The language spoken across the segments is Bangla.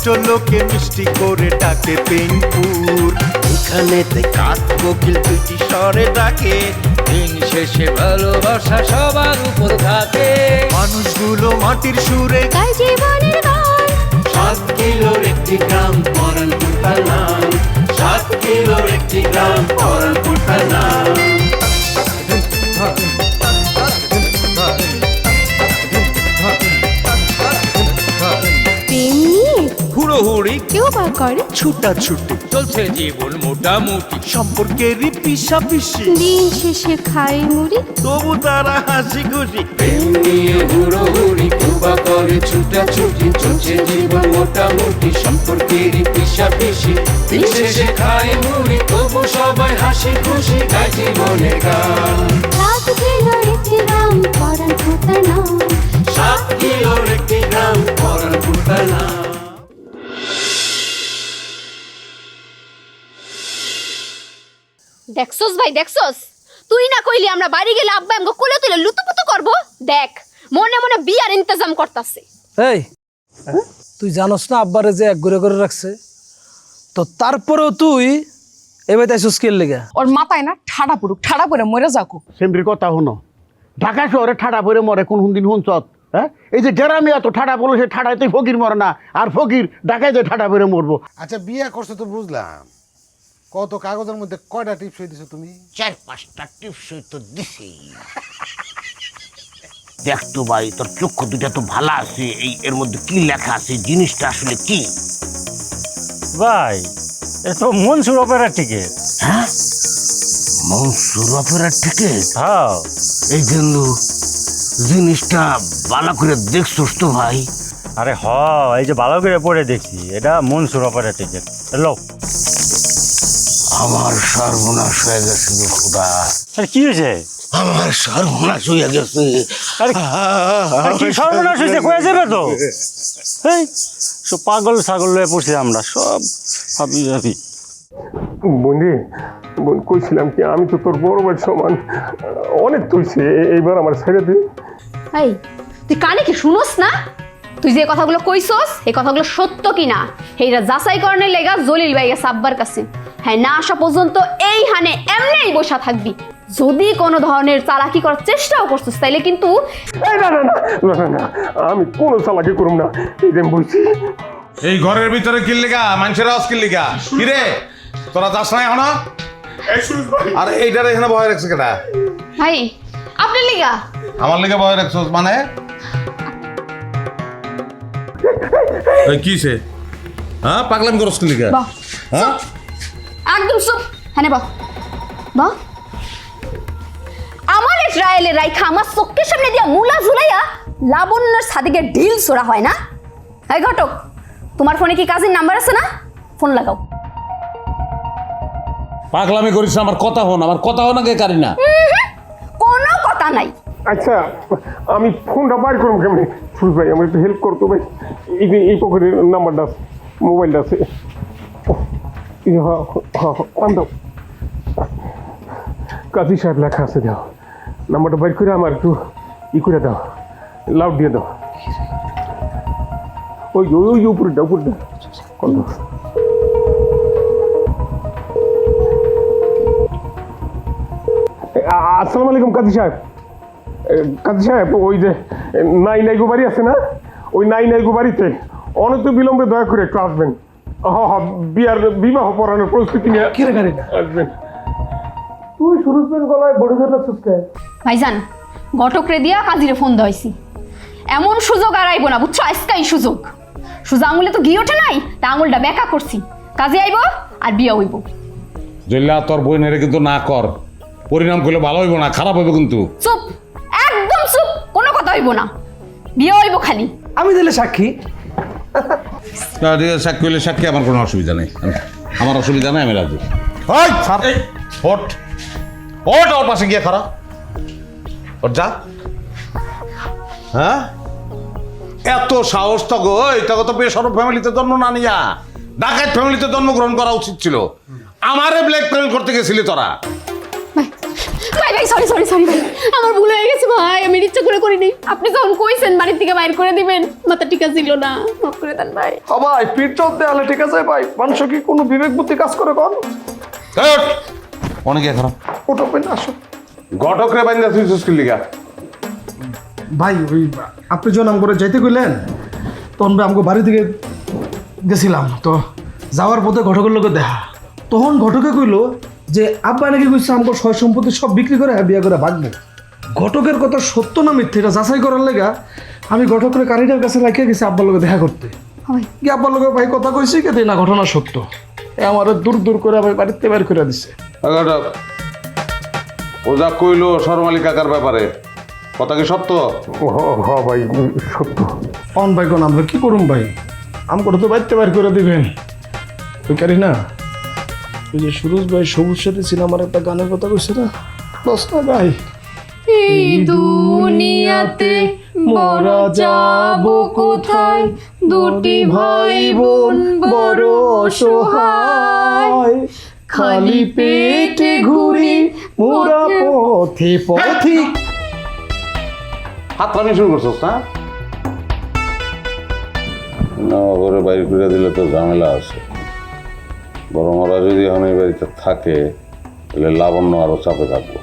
দুষ্ট লোকে মিষ্টি করে ডাকে পিনপুর। এখানেতে কাক কোকিল দুটি স্বরে ডাকে, দিন শেষে ভালোবাসা সবার উপর থাকে। মানুষগুলো মাটির সুরে গায় জীবনের গান। 7 কিলোর একটি গ্রাম পরানপুর তার নাম, 7 কিলোর একটি গ্রাম পরানপুর তার নাম। প্রেম নিয়ে হুড়োহুড়ি কেউ বা করে ছুটাছুটি চলছে জীবন মোটামুটি, সম্পর্কেরই পিছাপিছি, দিন শেষে খাই মুড়ি। তবু তারা হাসি খুশি। প্রেম নিয়ে হুড়োহুড়ি কেউ বা করে ছুটাছুটি, চলছে জীবন মোটামুটি, সম্পর্কেরই পিছাপিছি, দিন শেষে খায় মুড়ি, তবু সবাই হাসি খুশি গায় জীবনের গান। 7 কিলোর একটি গ্রাম পরানপুর তার নাম। 7 কিলোর একটি গ্রাম পরানপুর তার নাম। দেখছস ভাই দেখছস, তুই না কইলি আমরা বাড়ি গেলে আব্বা আমগো কোলে তুলে লুতুপুতু করব। দেখ মনে মনে বিয়ার ইন্তজাম করতাছে। এই তুই জানোস না আব্বারে যে এক ঘুরে করে রাখছে, তো তারপরেও তুই এবার তাই সুস্কিল লেগে ওর মাথায় না ঠাডা পুরুক, ঠাডা পরে মরে যাকো। সেমরির কথা শুনো, ঢাকা শহরে ঠাডা পরে মরে কোন দিন হুঁচত। হ্যাঁ, এই যে গ্রামে এত ঠাডা পড়লো, সে ঠাডাতে ফকির মরে না, আর ফকির ঢাকায় যে ঠাডা পরে মরবো। আচ্ছা বিয়ে করছো তো বুঝলাম, কত কাগজের মধ্যে কয়টা টিপস দিছো তুমি? 4-5টা টিপসই তো দিছি। দেখ তো ভাই, তোর চক্ষু দুটা তো ভালো আছে, এর মধ্যে কি লেখা আছে, জিনিসটা আসলে কি? ভাই এ তো মনসুর অপেরা টিকিট। হ্যাঁ, মনসুর অপেরার টিকিট? হ্যাঁ এই জন্য জিনিসটা ভালো করে দেখছোস তো ভাই? আরে হ, এই যে ভালো করে পড়ে দেখছি, এটা মনসুর অপেরা টিকিট। হ্যালো, আমার সর্বনাশ হয়ে গেছে গো খোদা, আরে কি হয়েছে? আমার সর্বনাশ হয়ে গেছে। আরে কি সর্বনাশ হয়েছে, কয়ে যাবে তো? এই সব পাগল ছাগল হয়ে পড়ছি আমরা সব, ভাবি ভাবি। বন্ধু বোন, কইছিলাম কি, আমি তো তোর বড় ভাই সমান, অনেক তুইছে, এইবার আমার ছেড়ে দে। এই তুই কানে কি শুনোস না? তুই যে কথাগুলো কইছস এই কথাগুলো সত্য কিনা এইটা যাচাই করনের লেগা জলিল ভাই গেছে আব্বার কাছে। হ্যাঁ, না আসা পর্যন্ত এই হানে এমনিই বসা থাকবি। যদি কোনো ধরনের চালাকি করার চেষ্টাও করছিস তাইলে কিন্তু এই না না না না না না, আমি কোনো চালাকি করুম না, এই যে বলছি। এই ঘরের ভিতরে কিল্লিগা মানুষের আওয়াজ কিল্লিগা কি রে, তোরা যাস না এখনো? আর এইটার এখানে ভয় রাখছে কেটা? ভাই আপনার লিগা আমার লেগে ভয় রাখছো মানে? এই কিসে? হ্যাঁ, পাগলামি করছ কিল্লিগা? বাহ, হ্যাঁ, একদম চুপ। হ্যাঁ বাহ বাহ, আমার ট্রায়ালে রাইখা আমার চোখের সামনে দিয়া মুলা ঝুলাইয়া লাবণ্যর সাদিকে ঢিল ছোড়া হয় না? এই ঘটক, তোমার ফোনে কি কাজের নাম্বার আছে না? ফোন লাগাও। পাগলামি করিস না, আমার কথা হন, আমার কথা হন আগে কারি না। কোনো কথা নাই। আচ্ছা, আমি ফোনটা বাইর করুম কেমনি? সুজ ভাই, আমার একটু হেল্প করতো ভাই। এই যে এই পকেটের নাম্বারটা আছে, মোবাইলটা আছে। পান দাও, কাজী সাহেব লেখা আছে, দাও নাম্বারটা বাইর করে আমার একটু করে দাও, লাউড দিয়ে দাও। ওই ওই উপরে দাও, উপরে দাও। আসসালামু আলাইকুম কাজী সাহেব। কাজী সাহেব, ওই যে নাই নাই গো বাড়ি আছে না, ওই নাই নাই গো বাড়িতে অনন্ত বিলম্বে দয়া করে একটু আসবেন। বিবাহ পড়ানোর প্রস্তুতি নিয়ে আসবেন। তুই সুরজবেন গলায় বড় জোর লাগছিস কে? ভাইজান, ঘটকরে দিয়া কাজীরে ফোন দেওয়াইছি। এমন সুযোগ আর আইব না, বুঝছো? আজকাই সুযোগ। সোজা আঙুলে তো ঘি ওঠে নাই, তা আঙুলটা বেঁকা করছি। কাজে আইব আর বিয়া হইব। জল্লা তোর বই নেড়ে কিন্তু না কর, পরিণাম করলে ভালো হইব না, খারাপ হইব কিন্তু। চুপ, একদম চুপ, কোনো কথা হইব না। বিয়ে হইব খালি। আমি দিলে সাক্ষী। সাক্ষী হইলে সাক্ষী, আমার কোনো অসুবিধা নেই, আমার অসুবিধা নেই, আমি রাজি। ওট ওট, ওর পাশে গিয়ে খারাপ ওর যা। হ্যাঁ, এত সাহস তো গো, এটা তো বেসরব ফ্যামিলিতে জন্ম না নিয়া ডাকাত ফ্যামিলিতে জন্মগ্রহণ করা উচিত ছিল। আমারে ব্ল্যাকমেল করতে গেছিলি তোরা। ভাই ভাই সরি সরি সরি সরি ভাই, আমার ভুল হয়ে গেছে ভাই, আমি ইচ্ছা করে করিনি। আপনি যখন কইছেন বাড়ির থেকে বাইর করে দিবেন, মাথা ঠিক ছিল না, মাফ করে দেন ভাই। ভাই পিঠ চোদ দেয়ালে ঠিক আছে ভাই, মানুষ কি কোনো বিবেক বুদ্ধি কাজ করে কোন? অনেকে খারাপ ওটা পেন আসো ঘটক রে বাইন্দা তুই সুস্কিল লিগা ভাই ওই আপনি যখন আমগরে যাইতে কইলেন তখন ভাই আমগো বাড়ি থেকে গেছিলাম, তো যাওয়ার পথে ঘটকের লোকে দেখা, তখন ঘটকে কইলো যে আব্বা নাকি কইছে আমগো সয় সম্পত্তি সব বিক্রি করে বিয়া করে ভাগবো। ঘটকের কথা সত্য না মিথ্যে এটা যাচাই করার লেগা আমি ঘটকের কারিটার কাছে রাখিয়া গেছি আব্বার লোকে দেখা করতে। কি আব্বার লোকে ভাই কথা কইছি কে না ঘটনা সত্য, আমার দূর দূর করে ভাই বাড়িতে বের করে দিছে। ঘটক ও যা কইলো শর্মালী কাকার ব্যাপারে কথা কি সত্য? হ ভাই সত্য। অন ভাই কোন আমরা কি করুম ভাই, আমগরে তো বাড়িতে বের করে দিবেন। তুই কারি না ওই যে সুরজ ভাই সবুজ সাথে সিনেমার একটা গানের কথা কইছে না, দশ না গাই এই দুনিয়াতে মোরা যাব কোথায়, দুটি ভাই বোন বড় অসহায়, খালি পেটে ঘুরি মোরা পথে পথিক। হাতরামি শুরু করছস না? না ঘরে বাইরে করে দিলে তো ঝামেলা আছে, বরং ওরা যদি এখন এই বাড়িতে থাকে তাহলে লাবণ্য আরো চাপে থাকবো।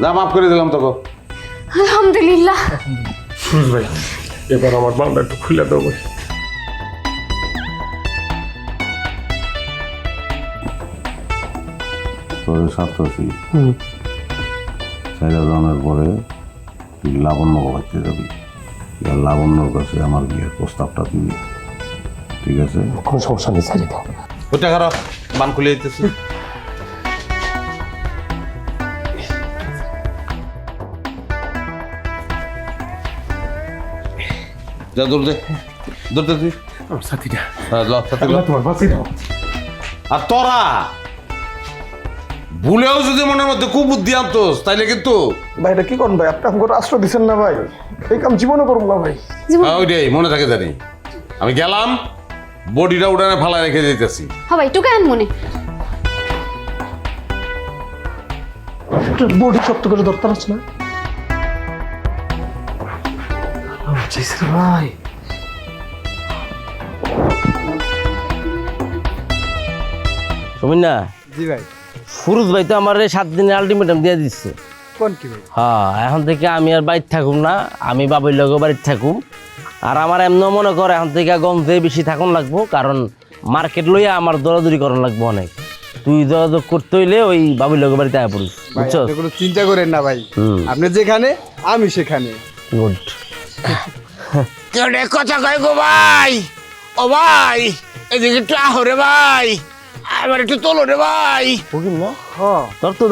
যা মাফ করে দিলাম তোকে। আলহামদুলিল্লাহ। সুরজ ভাই এবার আমার মালটা একটু খুলে দাও ভাই। তোর সাতশি চাইরা জানার পরে তুই লাবণ্য বাড়িতে যাবি, এবার লাবণ্যর কাছে আমার বিয়ের প্রস্তাবটা দিবি, ঠিক আছে? কোনো সমস্যা নেই চাইলে দাও। ওটা খারাপ বান খুলে দিতেছি। যা দৌড় দে, দৌড় দে তুই। আমার সাথীটা হ্যাঁ, ল, সাথে ল। তোমার বাঁচি দাও। আর তোরা ভুলেও যদি মনের মধ্যে কুবুদ্ধি আনতোস তাইলে কিন্তু ভাই এটা কি করুন ভাই, আপনি আমাকে আশ্রয় দিচ্ছেন না ভাই, এই কাম জীবনে করুন না ভাই। ওইটাই মনে থাকে জানি। আমি গেলাম বডিটা উড়ানে ফালা রেখে যেতেছি। হ্যাঁ ভাই, টুকে আন মনে। বডি শক্ত করে দরকার আছে না ভাই। সুমিনা। জি ভাই। ফুরুজ ভাই তো আমার 7 দিনের আলটিমেটাম দিয়ে দিচ্ছে। কোন কি ভাই? হ্যাঁ, এখন থেকে আমি আর বাড়িতে থাকুম না, আমি বাবুর লগে বাড়িতে থাকুম। আর আমার এমন মনে করে এখন থেকে গঞ্জে বেশি থাকুন লাগবো, কারণ মার্কেট লইয়া আমার দৌড়াদৌড়ি করার লাগবো অনেক। তুই যোগাযোগ করতে হইলে ওই বাবুর লগে বাড়িতে আয়া পড়িস, বুঝছো? কোনো চিন্তা করেন না ভাই, আপনি যেখানে আমি সেখানে। গুড। কেডে কথা কয় গো ভাই? ও ভাই এদিকে একটু আহ রে ভাই, আবার একটু তোলো রে ভাই। বুঝিন না? ধরতো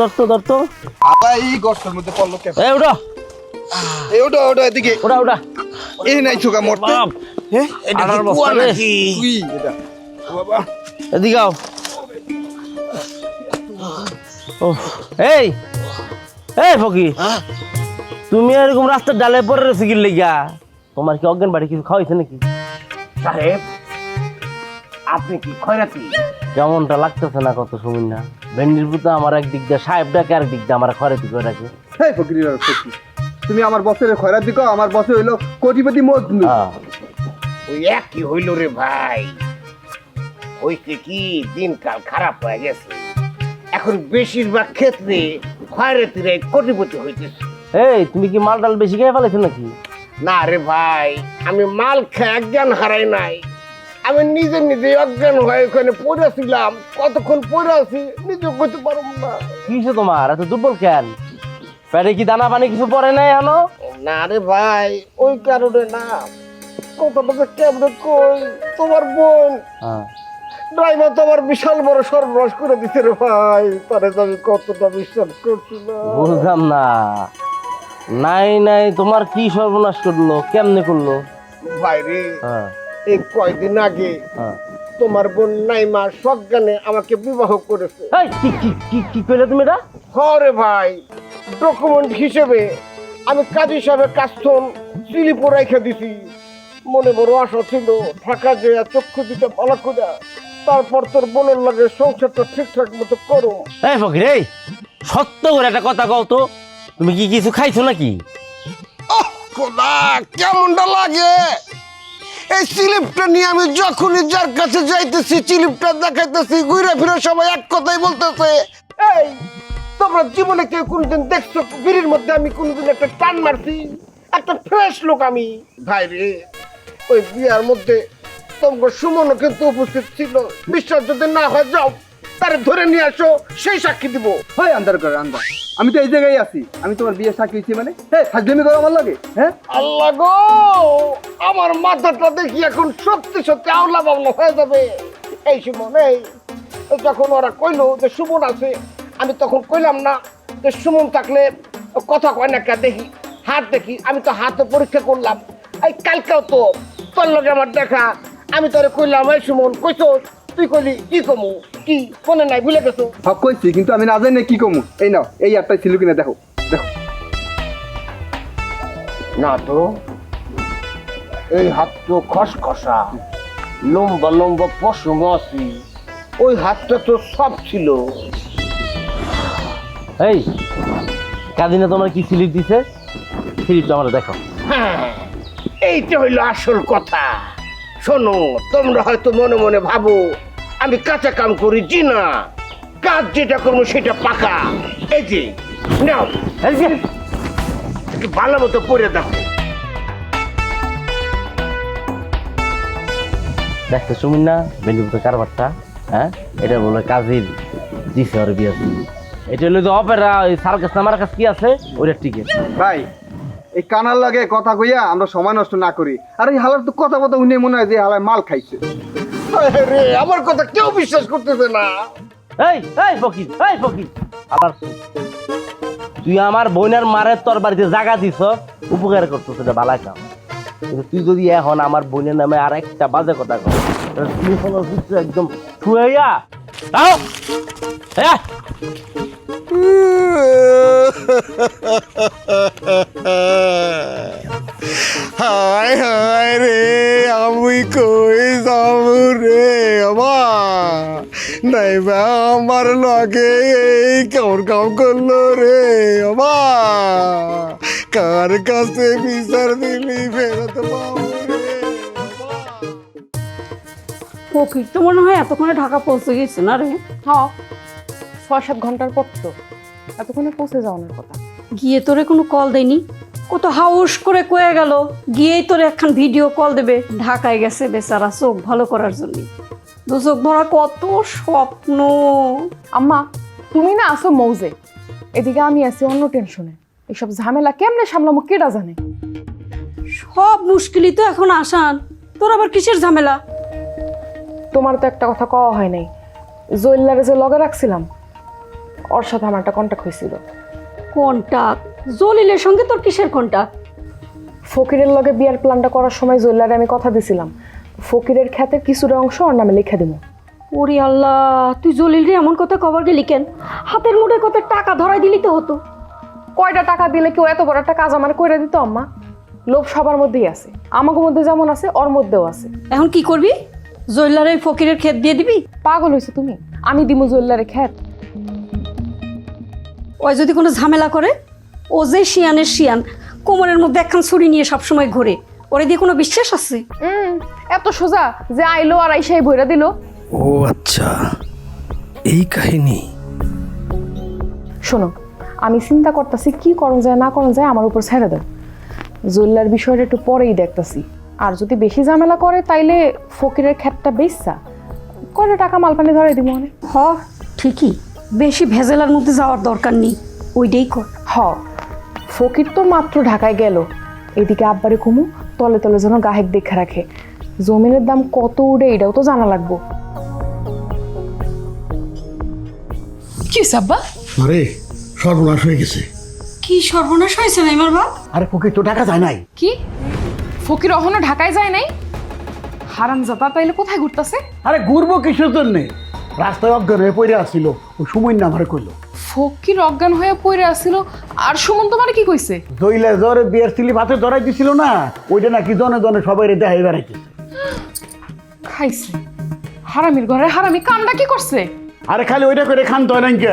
ভাই এই গর্তের মধ্যে পড়লো কে? এই উঠো, এই ওটা এদিকে ওটা এই নাই চোখা মরতে। বাপ, হ্যাঁ এটা কি আনার কুয়া বস্তা রে। নাকি? তুই এটা বাবা এদিকে আও। এই ফকির, তুমি এরকম রাস্তার ডালে পরে রয়েছে কি লেগা? তোমার কি অজ্ঞান বাড়ি কিছু খাওয়াইছে নাকি? সাহেব আপনি কি খয়রাতি? কেমনটা লাগতেছে না কত সময় না? ভেন্ডির পুতো আমার একদিক দিয়ে সাহেব ডাকে, আর দিক দিয়ে আমার খরাতি করে রাখে। এই ফকির ফকির, তুমি আমার বসের খয়রাত দিকো, আমার বসে হইলো কোটিপতি মজনু। ওই একই হইল রে ভাই, হইছে কি দিনকাল খারাপ হয়ে গেছে, এখন বেশিরভাগ ক্ষেত্রে খয়রাতিরাই কোটিপতি হইতেছে। এই তুমি কি মাল ডাল বেশি খেয়ে ফেলেছো নাকি? না রে ভাই, আমি মাল খেয়ে জ্ঞান হারাই নাই, আমি নিজে নিজে অজ্ঞান হয়ে ওখানে পড়েছিলাম, কতক্ষণ পড়ে আছি নিজে করতে পারব না। কিসে তোমার এত দুর্বল কেন? পেটে কি দানা পানি কিছু পড়ে নাই এখনো? না রে ভাই, ওই কারণে না, কতটা কেমনে কই, তোমার বোন ড্রাইভার তো আমার বিশাল বড় সর্বনাশ করে দিতে রে ভাই, তারে তো আমি কতটা বিশ্বাস করছি না। বুঝলাম না। নাই তোমার কি সর্বনাশ করলো, কেমনে করলো? বাইরে হ্যাঁ এই কয়দিন আগে হ্যাঁ। তোমার বোন নাইমা সজ্ঞানে আমাকে বিবাহ করেছে। এই কি কইলে তুমি এটা? হরে ভাই, ডকুমেন্ট হিসেবে আমি কাজী সাহেবের কাস্তন স্লিপও রেখে দিছি। মনে বড় আশা ছিল ঢাকা যে চক্ষু দিতে ভালো করে, তারপর তোর বোনের লাগে সংসারটা ঠিকঠাক মতো করো। এই ফকির, এই সত্য করে একটা কথা কও তো, তুমি কি কিছু খাইছো নাকি? খোদা কেমনটা লাগে এই স্লিপটা নিয়ে আমি যখনই যার কাছে যাইতেছি স্লিপটা দেখাইতেছি ঘুরে ফিরে সবাই এক কথাই বলতেছে এই তোমরা জীবনে কেউ কোনদিন দেখছো বিড়ির মধ্যে আমি কোনদিন একটা টান মারছি একটা ফ্রেশ লোক আমি ভাই রে ওই বিয়ার মধ্যে তোমার সুমনও কিন্তু উপস্থিত ছিল বিশ্বাস যদি না হয় যাও তারে ধরে নিয়ে আসো সেই সাক্ষী দিব হয় আন্দার করে আন্দার আমি তো এই জায়গায় আছি আমি তোমার বিয়ে সাক্ষী হচ্ছি মানে হ্যাঁ ফাজলামি করো আমার লাগে হ্যাঁ আল্লাহ গো আমার মাথাটা দেখি এখন সত্যি সত্যি আওলা বাবলা হয়ে যাবে এই সুমন এই যখন ওরা কইলো যে সুমন আছে আমি তখন কইলাম না যে সুমন থাকলে কথা কয় না কে দেখি হাত দেখি আমি তো হাতে পরীক্ষা করলাম এই কালকেও তো তোর লগে আমার দেখা আমি তোরে কইলাম এই সুমন কইছো তুই কইলি কি কমু কি মনে নাই ভুলে গেছো হক কইছি কিন্তু আমি না জানি কি কমু এই নাও এই আটটাই ছিল কিনা দেখো দেখো না তো এই হাত তো খসখসা লম্বা লম্বা পশম আছে ওই হাতটা তো সব ছিল এই কাদিনা তোমার কি স্লিপ দিছে? স্লিপটা আমার দেখো। হ্যাঁ এইটা হইলো আসল কথা শোনো তোমরা হয়তো মনে মনে ভাবো আমি কাঁচা কাম করি জি না কাজ যেটা করবো সেটা পাকা এই যে নাও এই যে, একটু ভালো মতো পরে দেখো দেখতে শুমিন না বেলুতে কারবারটা, হ্যাঁ এটা বলে কাজীর দিছে ওর বিয়ে। এটা হলো যে অপেরা ওই সার্কাস নামার কাছে কি আছে ওইটা টিকিট। ভাই এই কানার লাগে কথা কইয়া আমরা সময় নষ্ট না করি আর এই হালার তো কথা কথা উনি মনে হয় যে হালায় মাল খাইছে রে আমার কথা কেউ বিশ্বাস করতেছে না এই এই ফকির, এই ফকির আবার তুই আমার বোনের মারে তোর বাড়িতে জায়গা দিছ উপকার করতেছ, এটা ভালো কাম। কিন্তু তুই যদি এখন আমার বোনের নামে আর একটা বাজে কথা কর তুই হলো একদম ছুঁয়া হায় হায় রে আমি কই যাবো রে আমার নাইবা আমার লগে এই কেমন কাম করলো রে আমার কার কাছে বিচার দিলি ফেরত পাবো রে ফকির তো মনে হয় এতক্ষণে ঢাকা পৌঁছে গেছে না রে? হ্যাঁ 6-7 ঘন্টার পর তো এতক্ষণে পৌঁছে যাওয়ার কথা। গিয়ে তোরে কোনো কল দেয়নি? কত হাউস করে কয়ে গেল গিয়েই তোরে একখান ভিডিও কল দেবে। ঢাকায় গেছে বেচারা চোখ ভালো করার জন্য। দু চোখ ভরা কত স্বপ্ন। আম্মা তুমি না আসো মৌজে, এদিকে আমি আছি অন্য টেনশনে। এইসব ঝামেলা কেমনে সামলামো কেডা জানে। সব মুশকিলই তো এখন আসান, তোর আবার কিসের ঝামেলা? তোমার তো একটা কথা কওয়া হয় নাই, জুয়েলারে যে লগে রাখছিলাম ওর সাথে আমার একটা কন্ট্যাক্ট হয়েছিল। কন্টাক্ট? জলিলের সঙ্গে তোর কিসের কন্টাক্ট? ফকিরের লগে বিয়ার প্ল্যানটা করার সময় জুয়েলারে আমি কথা দিছিলাম ফকিরের খ্যাতের কিছুটা অংশ ওর নামে লিখে দেবো। ওরে আল্লাহ, তুই জলিল রে এমন কথা কবার গেলি কেন? হাতের মুঠে কত টাকা ধরাই দিলি তো হতো। কয়টা টাকা দিলে কেউ এত বড় একটা কাজ আমার করে দিত আম্মা? লোভ সবার মধ্যেই আছে, আমাকে মধ্যে যেমন আছে ওর মধ্যেও আছে। এখন কি করবি? জলিলার এই ফকিরের ক্ষেত দিয়ে দিবি? পাগল হয়েছে তুমি? আমি দিমু জুয়েলারে খ্যাত? ওই যদি কোনো ঝামেলা করে, ও যে শিয়ানের শিয়ান, কোমরের মধ্যে একখান ছুরি নিয়ে সবসময় ঘোরে, ওরে দিয়ে কোনো বিশ্বাস আছে? এত সোজা যে আইলো আর আইসাই ভইরা দিল? ও আচ্ছা, এই কাহিনী। শোনো, আমি চিন্তা করতেছি কি করণ যায় না করণ যায় আমার উপর ছেড়ে দাও। জুয়েলার বিষয়টা একটু পরেই দেখতেছি। আর যদি বেশি ঝামেলা করে তাইলে ফকিরের খ্যাতটা বেচছা কয়টা টাকা মালপানি ধরাই দিব মনে। হ ঠিকই, বেশি ভেজালার মধ্যে যাওয়ার দরকার নেই, ওইটাই কর। ফকির তো মাত্র ঢাকায় গেল, এদিকে আব্বারে কুমু তলে তলে যেন গাহেক দেখে রাখে। জমিনের দাম কত উঠে এটাও তো জানা লাগবো। কি সাব্বা? আরে সর্বনাশ হয়ে গেছে। কি সর্বনাশ হয়েছে না আমার বাপ? আরে ফকির তো টাকা যায় নাই। কি ফকির অহনো ঢাকায় যায় নাই? হারামজাদা তাইলে কোথায় ঘুরতেছে? আরে ঘুরবো কিসের জন্যে? রাস্তায় অজ্ঞান হয়ে পড়ে আসছিল, ওই সময় না আমারে কইলো। ফকির অজ্ঞান হয়ে পড়ে আসছিল আর সুমন তোমারে কি কইছে? জইলে জ্বরে বিয়ের স্লিপ হাতে ধরাই দিছিল না, ওইটা নাকি জনে জনে সবাই দেখাই বেড়াইতেছে। খাইছে হারামির ঘরে হারামি কামটা কি করছে? আরে খালি ওইটা করে খান তো নাকি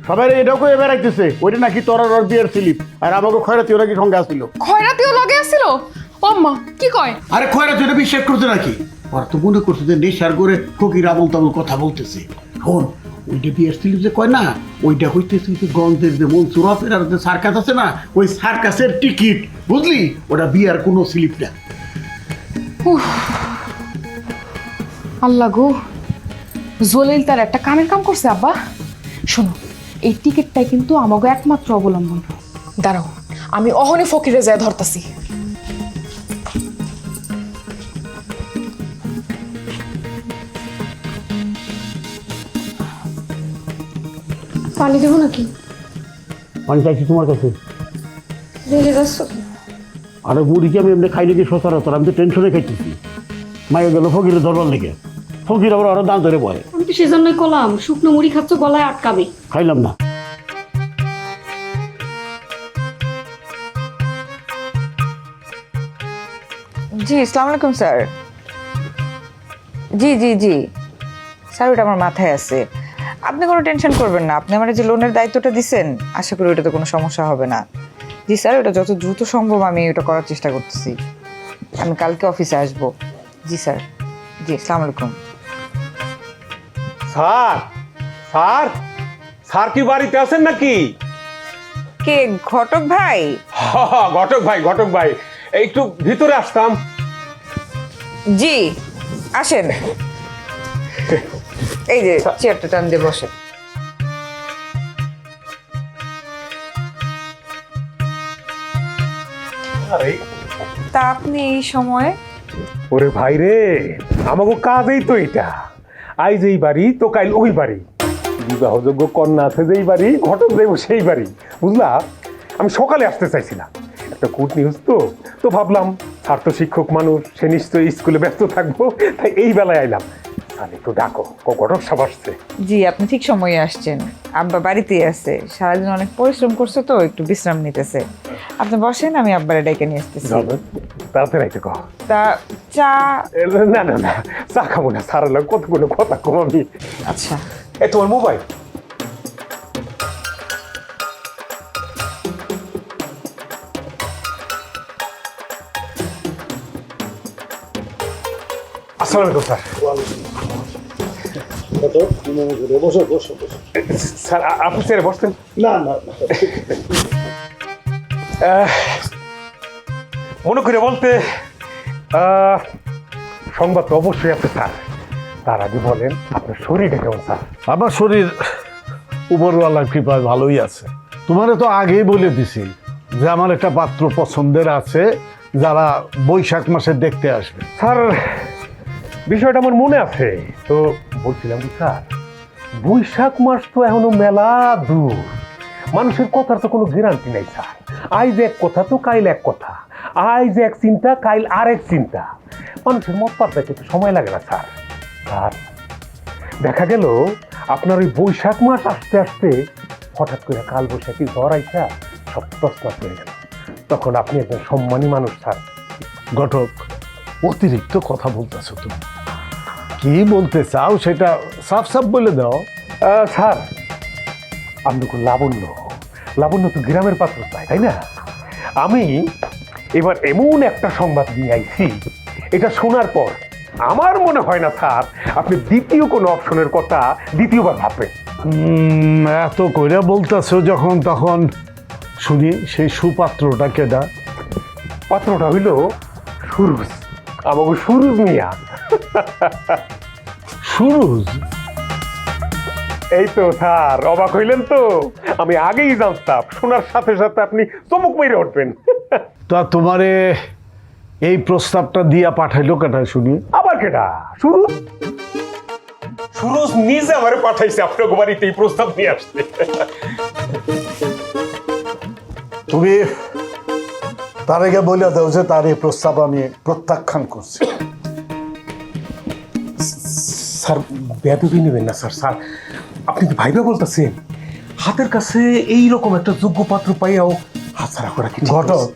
সবাই এটাও কই এবার রাখতেছে ওইটা নাকি তোর আর ওর বিয়ের স্লিপ আর আমাকে খয়রাতিও নাকি সঙ্গে আসছিল। খয়রাতিও লগে আসছিল? ও আম্মা কি কয়? আরে খয়রাতি এটা বিশ্বাস করছে নাকি? ওরা তো মনে করছে যে নেশার করে ফকির আবল তাবল কথা বলতেছে। শোন, ওইটা বিয়ের স্লিপ যে কয় না, ওইটা হইতেছে গঞ্জের যে মনসুর অপেরার যে সার্কাস আছে না, ওই সার্কাসের টিকিট, বুঝলি? ওটা বিয়ার কোনো স্লিপ না। আল্লাহ গো, জলিল তার একটা কামের কাম করছে আব্বা। শোনো, এই টিকিটটাই কিন্তু আমাকে একমাত্র অবলম্বন। দাঁড়াও, আমি অহনে ফকিরে যায় ধরতাছি। পানি দেবো নাকি? পানি চাইছি তোমার কাছে। রেগে যাচ্ছ? আরে মুড়িকে আমি এমনি খাইলে কি সচরাচর, আমি তো টেনশনে খাইতেছি। মায়ে গেল ফকিরে ধরবার লেগে, ফকির আবার আরো দাঁত ধরে বয়। আমি তো সেজন্যই কলাম, শুকনো মুড়ি খাচ্ছ গলায় আটকাবে। খাইলাম না। জি, আসসালামু আলাইকুম স্যার। জি জি জি স্যার, ওটা আমার মাথায় আছে, আপনি কোনো টেনশন করবেন না। আপনি আমার যে লোনের দায়িত্বটা দিচ্ছেন, আশা করি ওটাতে কোনো সমস্যা হবে না। জি স্যার, ওটা যত দ্রুত সম্ভব আমি ওটা করার চেষ্টা করতেছি। আমি কালকে অফিসে আসবো। জি স্যার। জি, আসসালামু আলাইকুম। স্যার স্যার স্যার কি বাড়িতে আছেন নাকি? কে, ঘটক ভাই? ঘটক ভাই একটু ভিতরে আসতাম। জি আসেন, এই যে চেয়ারটা টান দিয়ে বসে। তা আপনি এই সময়ে? ওরে ভাই রে, আমাকে কাজেই তো এটা। আইজ এই বাড়ি তো কাইল ওই বাড়ি, বিবাহযোগ্য কন্যা আছে যেই বাড়ি, ঘটক দেব সেই বাড়ি, বুঝলা? আমি সকালে আসতে চাইছিলাম, একটা গুড নিউজ তো ভাবলাম স্যার তো শিক্ষক মানুষ, সে নিশ্চয়ই স্কুলে ব্যস্ত থাকবো, তাই এই বেলায় আইলাম। তাহলে একটু ডাকো, ঘটক সব আসছে। জি, আপনি ঠিক সময়ে আসছেন। আব্বা বাড়িতেই আছে, সারাদিন অনেক পরিশ্রম করছে তো একটু বিশ্রাম নিতেছে। আপনি বসেন, আমি আব্বারে ডেকে নিয়ে আসতেছি। তাড়াতাড়ি আইতে কহ। তা চা? না না না, চা খাবো না, স্যার কতগুলো কথা কম আমি। আচ্ছা, এ তোমার মোবাইল। আসসালামু আলাইকুম স্যার। স্যার আপনি স্যার বসতেন? না না, মনে করে বলতে সংবাদ তো অবশ্যই আছে স্যার। তার আগে বলেন আপনার শরীরটা কেমন স্যার? আমার শরীর উপরওয়ালার কৃপায় ভালোই আছে। তোমারে তো আগেই বলে দিছি যে আমার একটা পাত্র পছন্দের আছে, যারা বৈশাখ মাসে দেখতে আসবে। স্যার বিষয়টা আমার মনে আছে, তো বলছিলাম কি স্যার, বৈশাখ মাস তো এখনো মেলা দূর, মানুষের কথার তো কোনো গ্যারান্টি নাই স্যার। আইজ এক কথা তো কাইল এক কথা, আইজ এক চিন্তা কাইল আরেক চিন্তা, মানুষের মত পাল্টাইতে একটু সময় লাগে না স্যার। স্যার দেখা গেল আপনার ওই বৈশাখ মাস আসতে আসতে হঠাৎ করে কাল বৈশাখী ঝড় আইসা সব তছনছ হয়ে গেল, তখন আপনি একজন সম্মানী মানুষ স্যার। ঘটক, অতিরিক্ত কথা বলতেছো তুমি, কি বলতে চাও সেটা সাফ সাফ বলে দাও। স্যার আপনি লাবণ্য তো গ্রামের পাত্র চাই, তাই না? আমি এবার এমন একটা সংবাদ নিয়ে আইছি, এটা শোনার পর আমার মনে হয় না স্যার আপনি দ্বিতীয় কোনো অপশনের কথা দ্বিতীয়বার ভাববেন। এত কইরা বলতেছো যখন, তখন শুনি সেই সুপাত্রটা কেডা? পাত্রটা হইল সুরুজ, আমাকে সুরুজ মিয়া। সুরুজ? এই তো স্যার, অবাক হইলেন তো? আমি আগেই জানতাম, শোনার সাথে সাথে আপনি চমক মেরে উঠবেন। তা তোমারে এই প্রস্তাবটা দিয়া পাঠাইলো কেটা শুনি? আবার কেটা? সুরুজ? সুরুজ নিজে আমারে পাঠাইছে আপনার বাড়িতে এই প্রস্তাব নিয়ে আসতে। তুমি তার আগে বলে দাও যে তার এই প্রস্তাব আমি প্রত্যাখ্যান করছি। স্যার বেদবি নেবেন না স্যার। স্যার আপনি কি ভাইবা বলতেছেন? হাতের কাছে এইরকম একটা যোগ্য পাত্র পাইয়াও হাতছাড়া করা কি? ঘটক,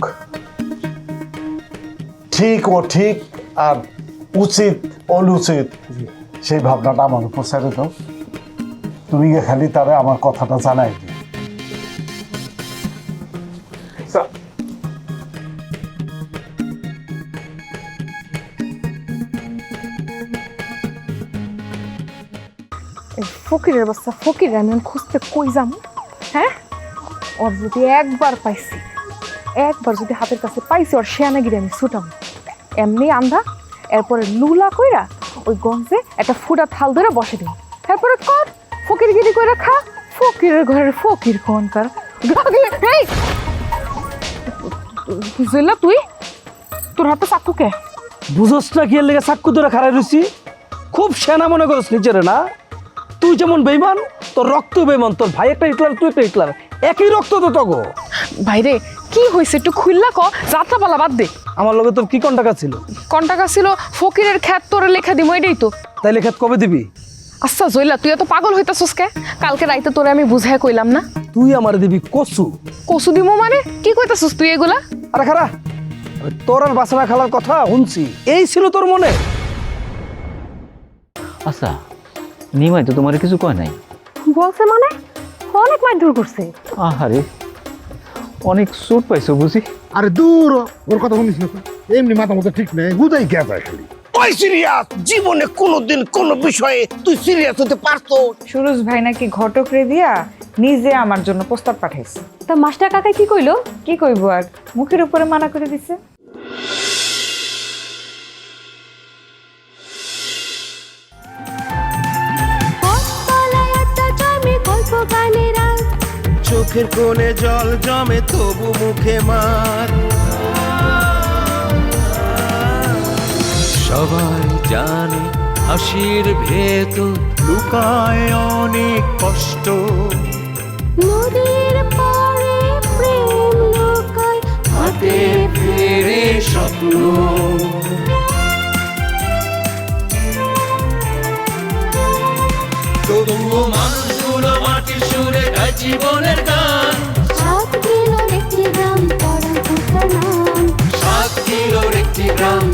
ঠিক ও ঠিক আর উচিত অনুচিত সেই ভাবনাটা আমার উপর ছেড়ে দাও। তুমি খালি তারে আমার কথাটা জানাই দিও। ফকিরের বাচ্চা ফকির আমি এখন খুঁজতে কই যাম? হ্যাঁ, ওর যদি একবার পাইছি, একবার যদি হাতের কাছে পাইছি, ওর শেয়ানাগিরি আমি ছুটাম এমনি আন্ধা। এরপরে লুলা কইরা ওই গঞ্জে একটা ফুটা থাল ধরে বসে দিই। এরপরে কর ফকিরগিরি কইরা খা। ফকিরের ঘরের ফকির কোনকার। জুয়েলা, তুই তোর হাতে চাকু কে? বুঝোস না কি এর লেগে চাক্কু ধরে খাড়াই রইছি? খুব সেনা মনে করছ নিজেরে না? তুই যেমন বেইমান, তোর রক্ত বেইমান। তোর ভাই একটা হিটলার, তুই একটা হিটলার, একই রক্ত তো তগো। ভাইরে কি হয়েছে একটু খুললা ক, যাত্রাপালা বাদ দে। আমার লগে তোর কি কন্টাকা ছিল? কন্টাকা ছিল ফকিরের খ্যাত তোরে লেখা দিব, এটাই তো। তাইলে খেত কবে দিবি? আচ্ছা জয়লা, তুই এত পাগল হইতাছস কে? কালকে রাইতে তোরে আমি বুঝাই কইলাম না? তুই আমার দিবি কসু। কসু দিমু মানে কি কইতাছস তুই এগুলা? আরে খারা, তোর আর বাসনা খালার কথা শুনছি, এই ছিল তোর মনে? আচ্ছা, নিমাই তো তোমার কিছু কয় নাই? বলছে মানে অনেক মারধর করছে। আহারে, অনেক চোট পাইছো বুঝি। আরে দূর, ওর কথা শুনিস না, এমনি মাথা মতো ঠিক নেই, হুদাই কে যায় খালি। ওই সিরিয়াস জীবনে কোনোদিন কোনো বিষয়ে তুই সিরিয়াস হতে পারতো? সুরজ ভাই নাকি ঘটক রে দিয়া নিজে আমার জন্য প্রস্তাব পাঠাইছে। তা মাস্টার কাকা কি কইলো? কি কইবো আর, মুখের উপরে মানা করে দিছে। পথতলায় একটা জমে গল্প গানের আল। চোখের কোণে জল জমে তবু মুখে মার। সবাই জানে হাসির ভেতর লুকায় অনেক কষ্ট। নদীর পাড়ে প্রেম লুকায়, হাতে ফেরে স্বপ্ন। তবুও মানুষগুলো মাটির সুরে গায় জীবনের গান। 7 কিলোর একটি গ্রাম পরাণ কুটার নাম। 7 কিলোর একটি গ্রাম